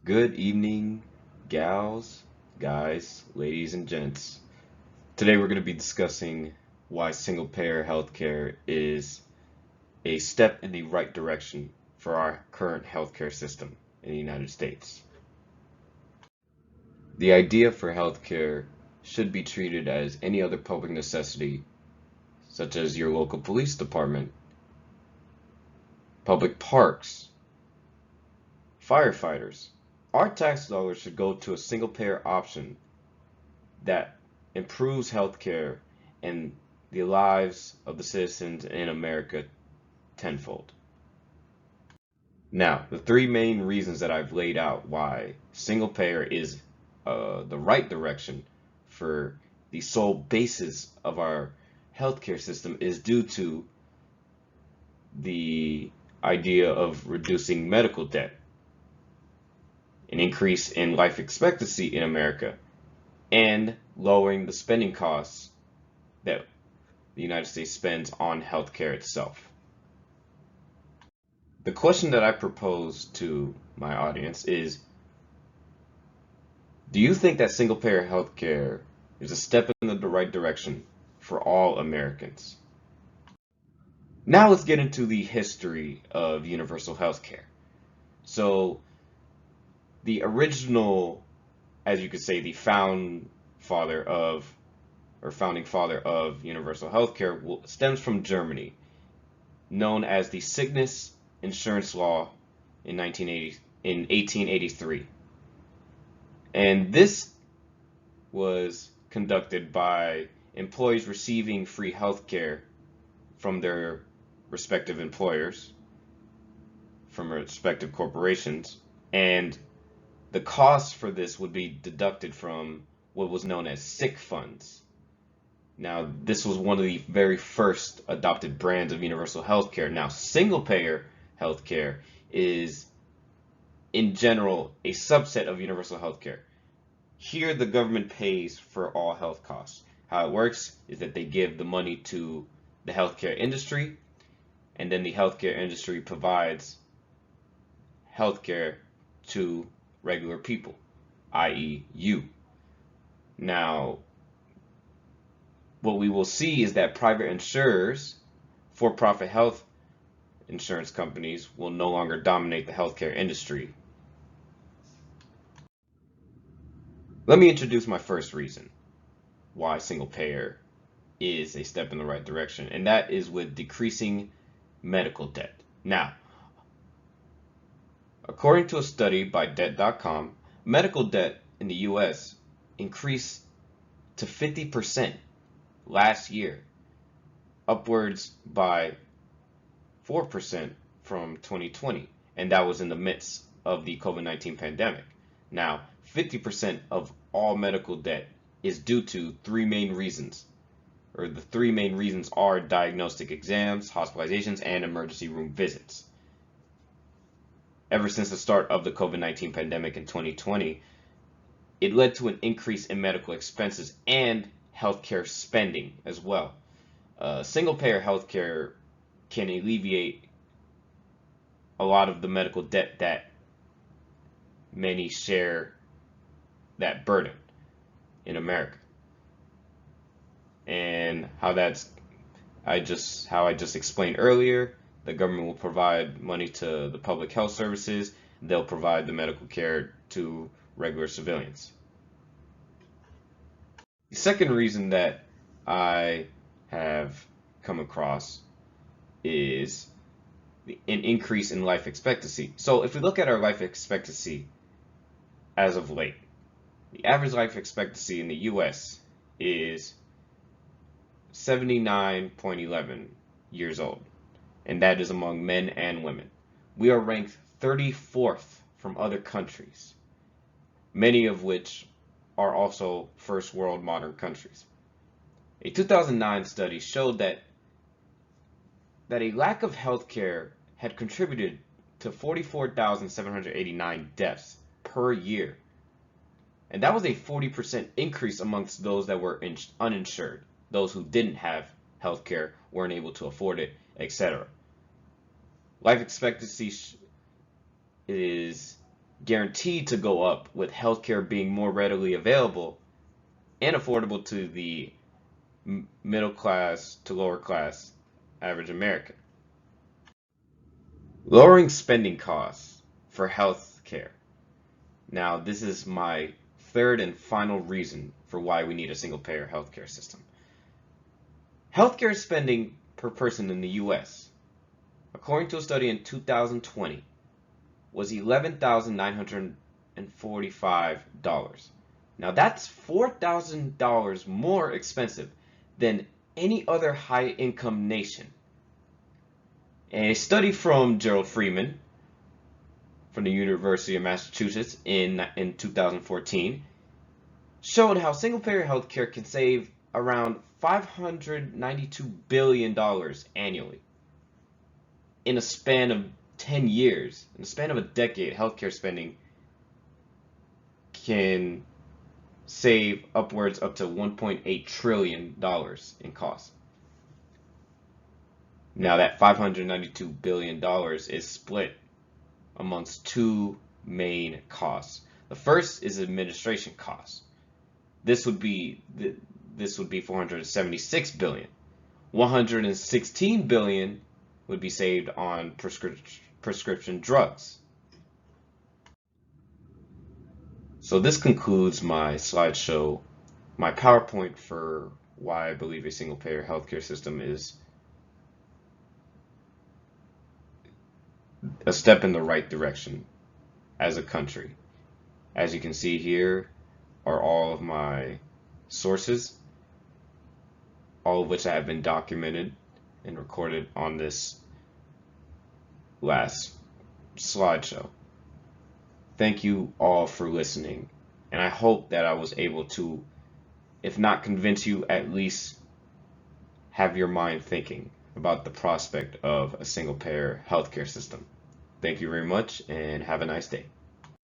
Good evening, gals, guys, ladies, and gents. Today we're going to be discussing why single-payer healthcare is a step in the right direction for our current healthcare system in the United States. The idea for healthcare should be treated as any other public necessity, such as your local police department, public parks, firefighters. Our tax dollars should go to a single-payer option that improves healthcare and the lives of the citizens in America tenfold. Now, the three main reasons that I've laid out why single payer is the right direction for the sole basis of our healthcare system is due to the idea of reducing medical debt, an increase in life expectancy in America, and lowering the spending costs that the United States spends on healthcare itself. The question that I propose to my audience is, do you think that single-payer healthcare is a step in the right direction for all Americans? Now let's get into the history of universal healthcare. So the original, as you could say, the founding father of universal healthcare stems from Germany, known as the Sickness Insurance Law in 1883. And this was conducted by employees receiving free health care from their respective employers, from respective corporations, and the cost for this would be deducted from what was known as sick funds. Now, this was one of the very first adopted brands of universal healthcare. Now, single-payer healthcare is, in general, a subset of universal healthcare. Here, the government pays for all health costs. How it works is that they give the money to the healthcare industry, and then the healthcare industry provides healthcare to regular people, i.e. you. Now, what we will see is that private insurers, for-profit health insurance companies, will no longer dominate the healthcare industry. Let me introduce my first reason why single payer is a step in the right direction, and that is with decreasing medical debt. Now, according to a study by Debt.com, medical debt in the US increased to 50% last year, upwards by 4% from 2020, and that was in the midst of the COVID-19 pandemic. Now, 50% of all medical debt is due to three main reasons, or the three main reasons are diagnostic exams, hospitalizations, and emergency room visits. Ever since the start of the COVID-19 pandemic in 2020, it led to an increase in medical expenses and healthcare spending as well. Single-payer healthcare can alleviate a lot of the medical debt that many share that burden in America. And how I just explained earlier, the government will provide money to the public health services. They'll provide the medical care to regular civilians. The second reason that I have come across is an increase in life expectancy. So if we look at our life expectancy as of late, the average life expectancy in the US is 79.11 years old, and that is among men and women. We are ranked 34th from other countries, many of which are also first world modern countries. A 2009 study showed that a lack of health care had contributed to 44,789 deaths per year. And that was a 40% increase amongst those that were uninsured, those who didn't have health care, weren't able to afford it, etc. Life expectancy is guaranteed to go up with healthcare being more readily available and affordable to the middle class to lower class average American. Lowering spending costs for healthcare. Now, this is my third and final reason for why we need a single payer healthcare system. Healthcare spending per person in the US, according to a study in 2020, was $11,945. Now that's $4,000 more expensive than any other high income nation. A study from Gerald Freeman from the University of Massachusetts in 2014 showed how single payer healthcare can save around $592 billion annually. In a span of 10 years, in the span of a decade, healthcare spending can save upwards up to $1.8 trillion in costs. Now that $592 billion is split amongst two main costs. The first is administration costs. This would be 476 billion. 116 billion would be saved on prescription drugs. So this concludes my slideshow, my PowerPoint for why I believe a single payer healthcare system is a step in the right direction as a country. As you can see here are all of my sources, all of which have been documented and recorded on this last slideshow. Thank you all for listening, and I hope that I was able to, if not convince you, at least have your mind thinking about the prospect of a single payer healthcare system. Thank you very much and have a nice day.